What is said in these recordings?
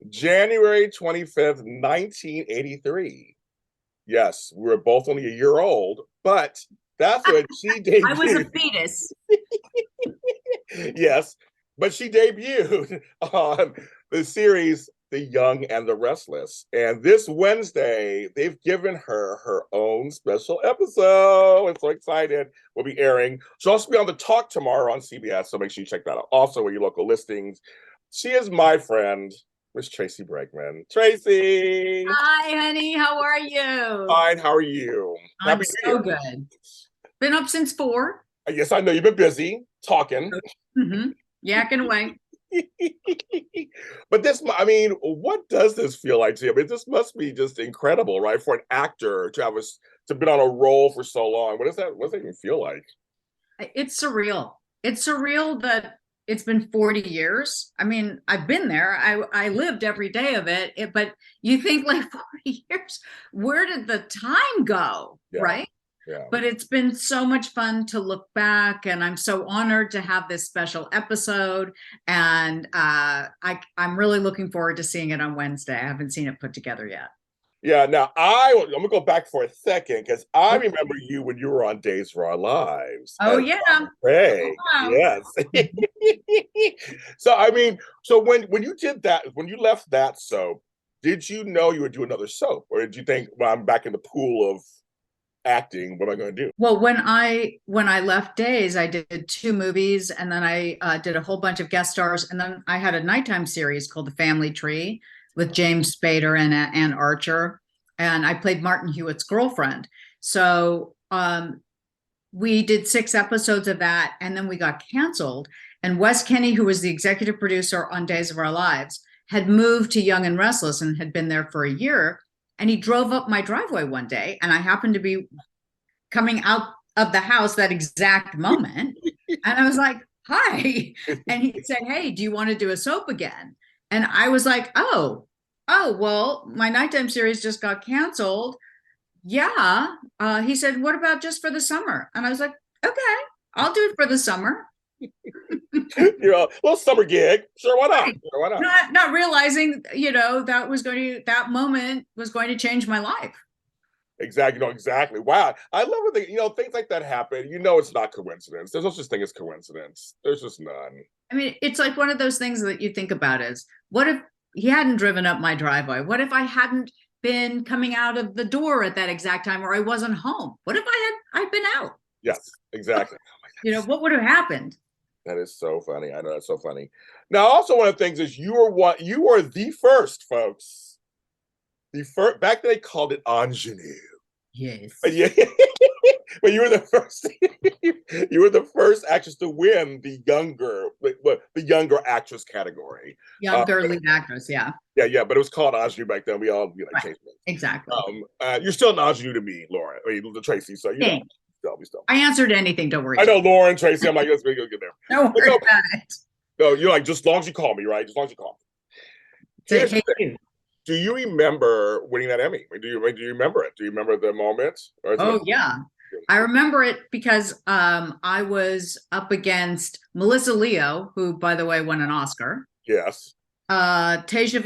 January 25th, 1983. Yes, we were both only a year old, but that's when she I was a debuted. fetus. Yes, but she debuted on the series The Young and the Restless. And this Wednesday, they've given her her own special episode. I'm so excited. We'll be airing. She'll also be on The Talk tomorrow on CBS, so make sure you check that out. Also, with your local listings. She is my friend, Miss Tracey Bregman. Tracey! Hi, honey. How are you? Fine, how are you? I'm Happy New so Year. good. Been up since 4. Yes, I know you've been busy talking. Mm-hmm. Yakking away. But this, I mean, what does this feel like to you? I mean, this must be just incredible, right? For an actor to have to been on a role for so long. What does that even feel like? It's surreal. It's surreal that it's been 40 years. I mean, I've been there. I lived every day of it, but you think like 40 years, where did the time go? Yeah, Right? yeah. But it's been so much fun to look back, and I'm so honored to have this special episode. And I'm really looking forward to seeing it on Wednesday. I haven't seen it put together yet. Yeah, now I'm gonna go back for a second because I Okay. remember you when you were on Days of Our Lives Oh as yeah. Craig. Wow. Yes. So I mean, so when you did that, when you left that soap, did you know you would do another soap, or did you think, well, I'm back in the pool of acting? What am I going to do? Well, when I left Days, I did 2 movies, and then I did a whole bunch of guest stars, and then I had a nighttime series called The Family Tree with James Spader and Ann Archer, and I played Martin Hewitt's girlfriend. So we did 6 episodes of that, and then we got canceled. And Wes Kenny, who was the executive producer on Days of Our Lives, had moved to Young and Restless and had been there for a year. And he drove up my driveway one day, and I happened to be coming out of the house that exact moment. And I was like, hi. And he said, hey, do you want to do a soap again? And I was like, well, my nighttime series just got canceled. Yeah. He said, what about just for the summer? And I was like, okay, I'll do it for the summer. A little summer gig. Sure, why not? Right. Sure, why not? Not realizing, that moment was going to change my life. Exactly. Exactly. Wow. I love when things like that happen. It's not coincidence. There's no such thing as coincidence. There's just none. I mean, it's like one of those things that you think about is, what if he hadn't driven up my driveway? What if I hadn't been coming out of the door at that exact time, or I wasn't home? What if I'd been out? Yes, exactly. Oh my God. What would have happened? That is so funny. I know that's so funny. Now, also one of the things is you were the first, folks. The first back then they called it ingenue. Yes. But yeah, but you were the first. You were the first actress to win the younger actress category. Younger lead actress, yeah. Yeah. But it was called ingenue back then. We all Right. changed it. Exactly. You're still an ingenue to me, Lauren. I mean, Tracy. So we still. I answered anything, don't worry. I know Lauren, Tracy. I'm like, let's go get there. Don't worry about it. No, you're like, just as long as you call me, right? Just as long as you call me. Say, Here's the hey, thing. you. Do you remember winning that Emmy? Do you remember it? Do you remember the moment? Oh, yeah. I remember it because I was up against Melissa Leo, who, by the way, won an Oscar. Yes. Tasia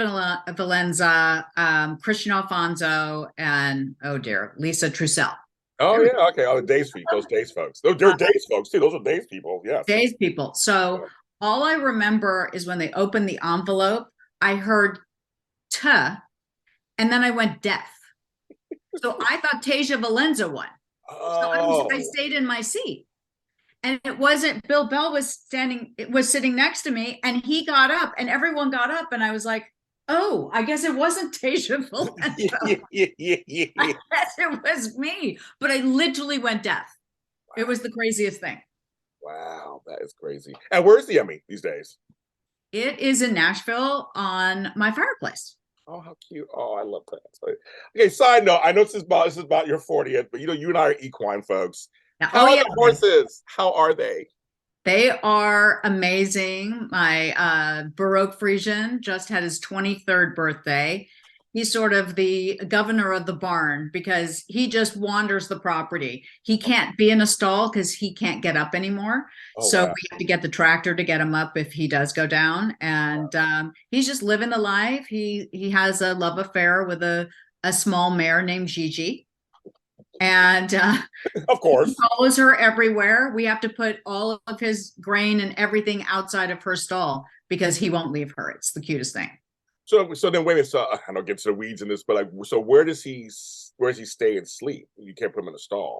Valenza, Christian Alfonso, and oh dear, Lisa Trussell. Oh yeah, okay. Oh, the Days people, those Days folks. They're Days folks too. Those are Days people. Yes. Days people. So all I remember is when they opened the envelope, I heard "t," and then I went deaf. So I thought Tasia Valenza won. So I stayed in my seat. And it wasn't Bill Bell was sitting next to me, and he got up, and everyone got up, and I was like, oh, I guess it wasn't Tasia Valenza. I guess it was me. But I literally went deaf. Wow. It was the craziest thing. Wow, that is crazy. And where's the Emmy these days? It is in Nashville on my fireplace. Oh, how cute. Oh, I love that. Okay, side note, I know this is about your 40th, but you and I are equine folks. How are the horses? How are they? They are amazing. My Baroque Frisian just had his 23rd birthday. he's sort of the governor of the barn because he just wanders the property. He can't be in a stall because he can't get up anymore. Oh, So wow. we have to get the tractor to get him up if he does go down. And he's just living the life. He has a love affair with a small mare named Gigi. And Of course. he follows her everywhere. We have to put all of his grain and everything outside of her stall because he won't leave her. It's the cutest thing. So then wait a minute. So I don't get to the weeds in this, but like, so where does he stay and sleep? You can't put him in a stall.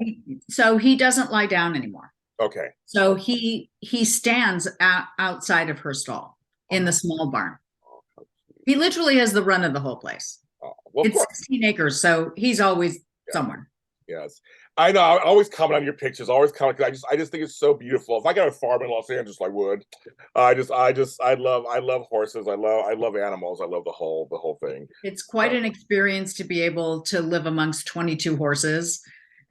So he doesn't lie down anymore. Okay. So he stands outside of her stall in the small barn. He literally has the run of the whole place. Well, it's 16 acres, so he's always somewhere. Yes, I know. I always comment on your pictures. Always comment. I just think it's so beautiful. If I got a farm in Los Angeles, I would. I love horses. I love animals. I love the whole thing. It's quite an experience to be able to live amongst 22 horses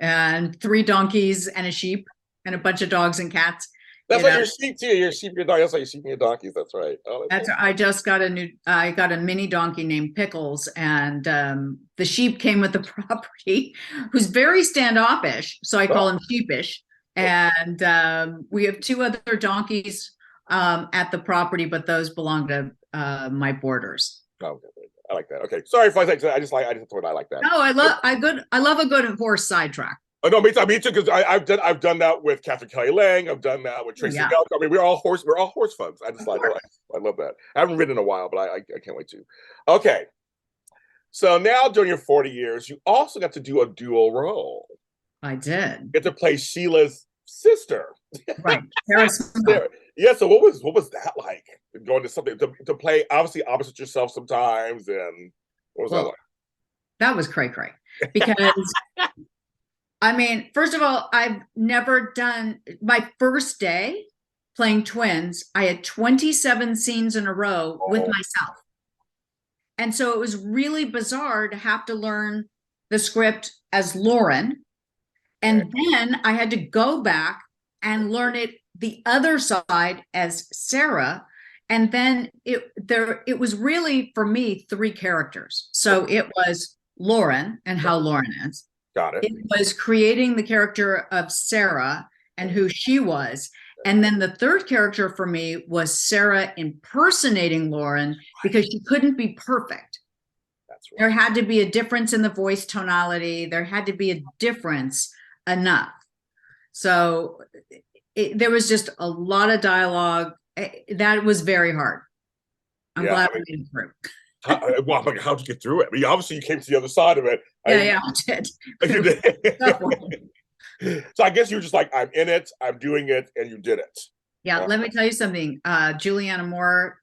and 3 donkeys and a sheep and a bunch of dogs and cats. That's like your sheep too. Your sheep, your dog. That's like your sheep and your donkeys. That's right. Oh, that's I just got I got a mini donkey named Pickles, and the sheep came with the property, who's very standoffish, so I call him Sheepish. And we have 2 other donkeys at the property, but those belong to my boarders. Oh, I like that. Okay, sorry if I like. I just thought I like that. No, I love a good horse sidetrack. Oh no, me too, because I've done that with Catherine Kelly Lang. I've done that with Tracey Bregman. I mean, we're all horse fans. I love that. I haven't ridden in a while, but I can't wait to. Okay, so now during your 40 years, you also got to do a dual role. I did. You get to play Sheila's sister, right? Yeah. So what was that like? Going to something to play obviously opposite yourself sometimes, and what was that like? That was cray because. I mean, first of all, I've never done my first day playing twins. I had 27 scenes in a row with myself. And so it was really bizarre to have to learn the script as Lauren. And then I had to go back and learn it the other side as Sarah. And then it was really, for me, 3 characters. So it was Lauren and how Lauren is. Got it. It was creating the character of Sarah and who she was. And then the 3rd character for me was Sarah impersonating Lauren because she couldn't be perfect. That's right. There had to be a difference in the voice tonality. There had to be a difference enough. So there was just a lot of dialogue. That was very hard. I'm glad we made it through. How'd you get through it? I mean, obviously you came to the other side of it. I did. You did. So I guess you were just like, I'm in it, I'm doing it, and you did it. Yeah, let me tell you something. Juliana Moore,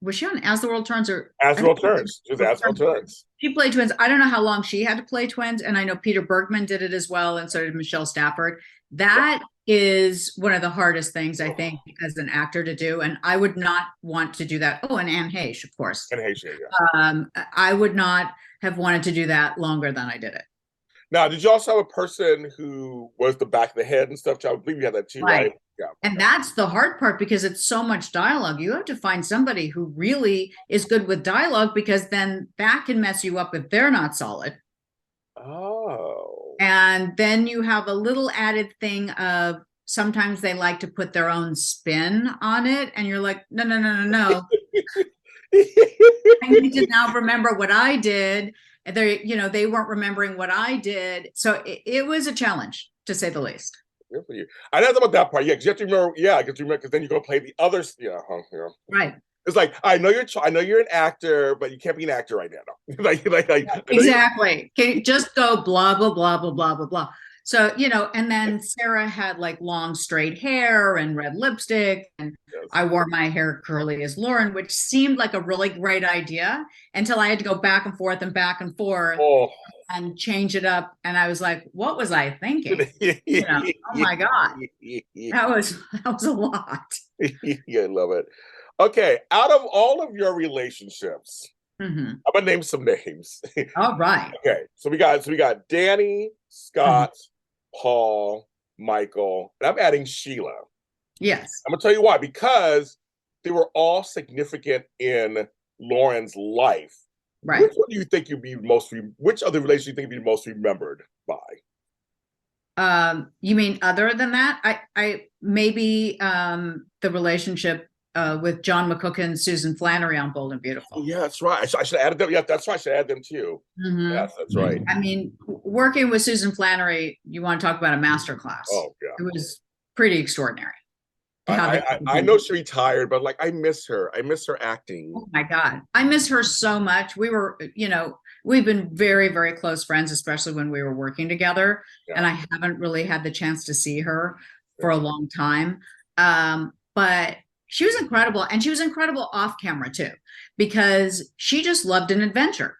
was she on As the World Turns or As the World Turns? She was As the World Turns. She played twins. I don't know how long she had to play twins, and I know Peter Bergman did it as well, and so did Michelle Stafford. That is one of the hardest things, I think, as an actor to do, and I would not want to do that. Oh, and Anne Heche, of course. Anne Heche, yeah. I would not have wanted to do that longer than I did it. Now, did you also have a person who was the back of the head and stuff? I believe you had that too, right? Yeah. And that's the hard part because it's so much dialogue. You have to find somebody who really is good with dialogue because then that can mess you up if they're not solid. Oh. And then you have a little added thing of sometimes they like to put their own spin on it. And you're like, no. I need to now remember what I did. They weren't remembering what I did. So it was a challenge, to say the least. Good for you. I know about that part. Yeah, because you have to remember. Yeah, because then you're gonna play the others. Yeah, right. It's like I know you're an actor, but you can't be an actor right now. Exactly. Can you just go blah blah blah blah blah blah blah. So and then Sarah had like long straight hair and red lipstick, and I wore my hair curly as Lauren, which seemed like a really great idea until I had to go back and forth and change it up. And I was like, what was I thinking? Oh my God. That was a lot. Yeah, I love it. Okay. Out of all of your relationships, I'm gonna name some names. All right. Okay. So we got Danny, Scott, Paul, Michael, and I'm adding Sheila. Yes. I'm gonna tell you why, because they were all significant in Lauren's life. Right. Which one do you think you'd be most? Which other relationship do you think you'd be most remembered by? You mean other than that? I maybe the relationship with John McCook and Susan Flannery on Bold and Oh, Beautiful. yeah, that's right. I should have added them. Yeah, that's right. I should add them too. Hmm. Yes, that's right. I mean, working with Susan Flannery, you want to talk about a master class. Oh yeah. It was pretty extraordinary how I, they. I know she retired, but like I miss her. I miss her acting. Oh my God, I miss her so much. We were, we've been very, very close friends, especially when we were working together. And Yeah, I haven't really had the chance to see her for a yeah, long time. But she was incredible. And she was incredible off camera too, because she just loved an adventure.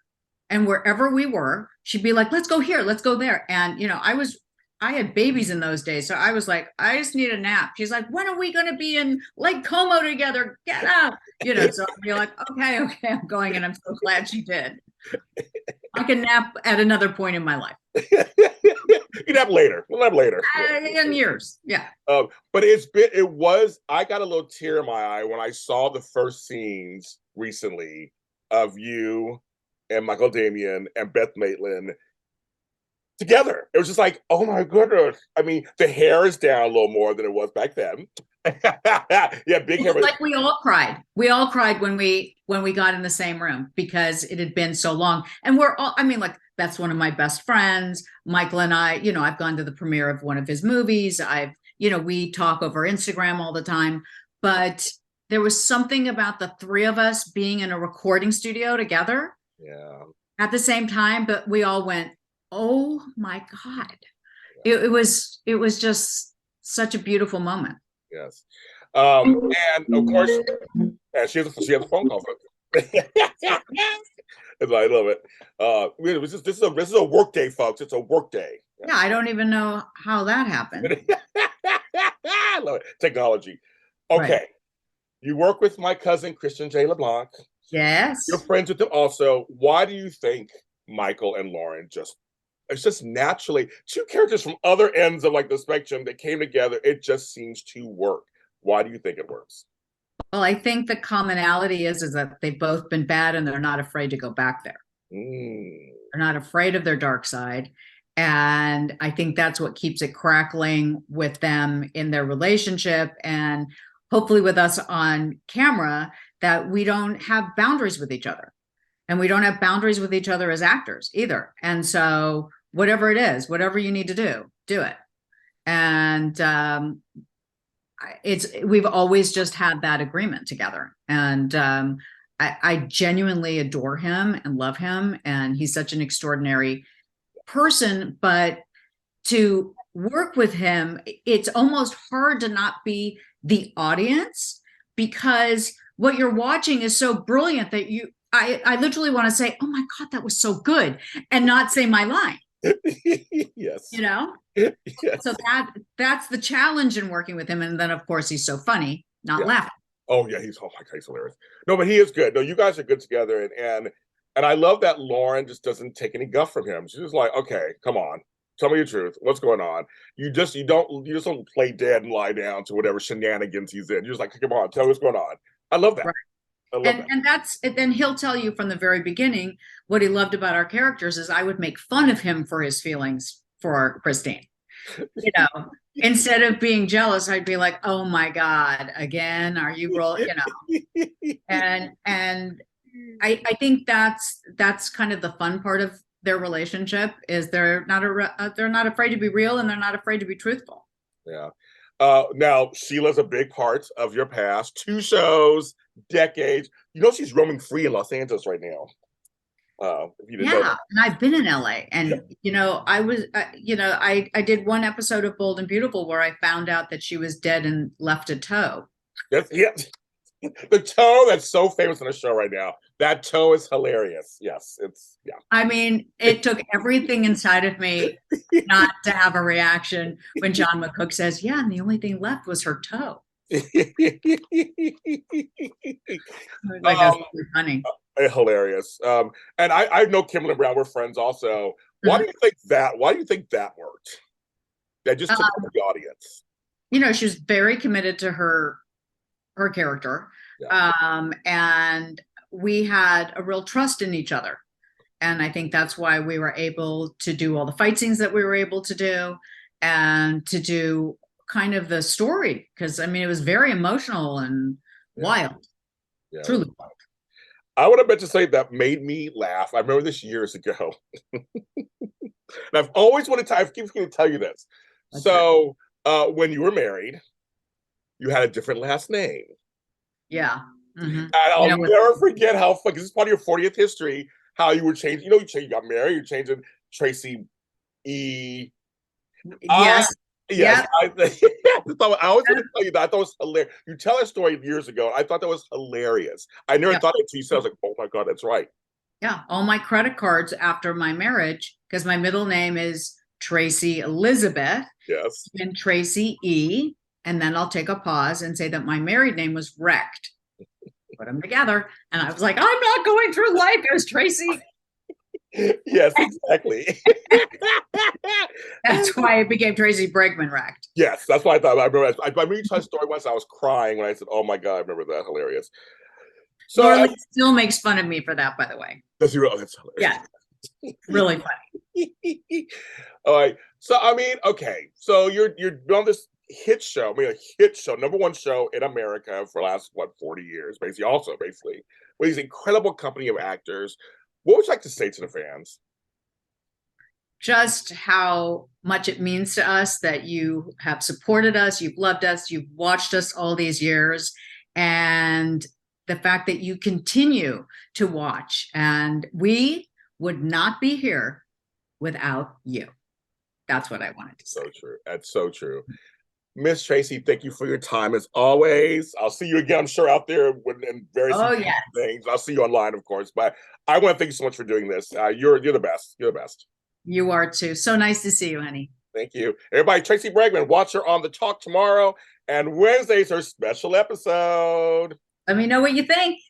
And wherever we were, she'd be like, let's go here, let's go there. And, I had babies in those days. So I was like, I just need a nap. She's like, when are we going to be in Lake Como together? Get up. So I'd be like, okay, I'm going. And I'm so glad she did. I can nap at another point in my life. You'd have later. We'll have later. In years. Yeah. But I got a little tear in my eye when I saw the first scenes recently of you and Michael Damian and Beth Maitland together. It was just like, oh my goodness. I mean, the hair is down a little more than it was back then. Yeah, big hair. Like we all cried. We all cried when we got in the same room because it had been so long. And we're all, I mean, like that's one of my best friends. Michael and I, I've gone to the premiere of one of his movies. We talk over Instagram all the time. But there was something about the three of us being in a recording studio together Yeah. at the same time, but we all went, oh my God. It was just such a beautiful moment. Yes. And of course, she has a phone call. I love it. This is a work day, folks. It's a work day. Yeah, I don't even know how that happened. I love it. Technology. Okay. Right. You work with my cousin Christian J. LeBlanc. Yes. You're friends with him also. Why do you think Michael and Lauren it's just naturally two characters from other ends of like the spectrum that came together? It just seems to work. Why do you think it works? Well, I think the commonality is that they've both been bad and they're not afraid to go back there. Mm. They're not afraid of their dark side. And I think that's what keeps it crackling with them in their relationship and hopefully with us on camera, that we don't have boundaries with each other. And we don't have boundaries with each other as actors either. And so whatever it is, whatever you need to do it. And we've always just had that agreement together. And I genuinely adore him and love him. And he's such an extraordinary person. But to work with him, it's almost hard to not be the audience, because what you're watching is so brilliant that I literally want to say, oh my God, that was so good, and not say my line. Yes. Yes. So that's the challenge in working with him. And then of course he's so funny, not laughing. Oh yeah, oh my God, he's hilarious. No, but he is good. No, you guys are good together, and I love that Lauren just doesn't take any guff from him. She's just like, okay, come on, tell me the truth. What's going on? You just don't play dead and lie down to whatever shenanigans he's in. You're just like, come on, tell me what's going on. I love that. Right. I love that. And then he'll tell you from the very beginning what he loved about our characters is I would make fun of him for his feelings for Christine. Instead of being jealous, I'd be like, oh my God, again, are you rolling? And I think that's kind of the fun part of their relationship is they're not afraid to be real, and they're not afraid to be truthful. Yeah. Now Sheila's a big part of your past. 2 shows, decades. She's roaming free in Los Angeles right now. If you didn't know that. And I've been in LA, and I was, I did one episode of Bold and Beautiful where I found out that she was dead and left a toe. Yes. The toe that's so famous on the show right now. That toe is hilarious. Yes, yeah. I mean, it took everything inside of me not to have a reaction when John McCook says, yeah, and the only thing left was her toe. Like, that's really funny. Hilarious. And I know Kimberly Brown, we're friends also. Why do you think that worked? That just took the audience. She was very committed to her character. Yeah. And we had a real trust in each other. And I think that's why we were able to do all the fight scenes that we were able to do, and to do kind of the story. Because I mean, it was very emotional and wild, Yeah. truly wild. I would have meant to say that made me laugh. I remember this years ago. And I've always wanted to, I keep going to tell you this. So when you were married, you had a different last name. Yeah. Mm-hmm. And I'll never forget how, this is part of your 40th history, how you were changing, you got married, you're changing Tracey E. Yes. Yes. I always want to tell you that. I thought it was hilarious. You tell that story years ago, and I thought that was hilarious. I never thought it until you said, I was like, oh my God, that's right. Yeah. All my credit cards after my marriage, because my middle name is Tracey Elizabeth. Yes. And Tracey E. And then I'll take a pause and say that my married name was Wrecked. Put them together. And I was like, I'm not going through life as Tracey. Yes, exactly. That's why it became Tracey Bregman Wrecked. Yes, that's why I thought. I remember you told the story once. I was crying when I said, "Oh my God!" I remember that. Hilarious. So Lauren still makes fun of me for that, by the way. Does he? Oh, that's hilarious. Yeah, really funny. All right. So I mean, okay. So you're on this hit show. I mean, a hit show, #1 show in America for the last 40 years, basically. Also, basically, with these incredible company of actors. What would you like to say to the fans? Just how much it means to us that you have supported us, you've loved us, you've watched us all these years, and the fact that you continue to watch. And we would not be here without you. That's what I wanted to say. So true. That's so true. Miss Tracey, thank you for your time as always. I'll see you again, I'm sure, out there in various things. I'll see you online, of course. But I want to thank you so much for doing this. You're the best. You're the best. You are too. So nice to see you, honey. Thank you. Everybody, Tracey Bregman, watch her on The Talk tomorrow. And Wednesday's her special episode. Let me know what you think.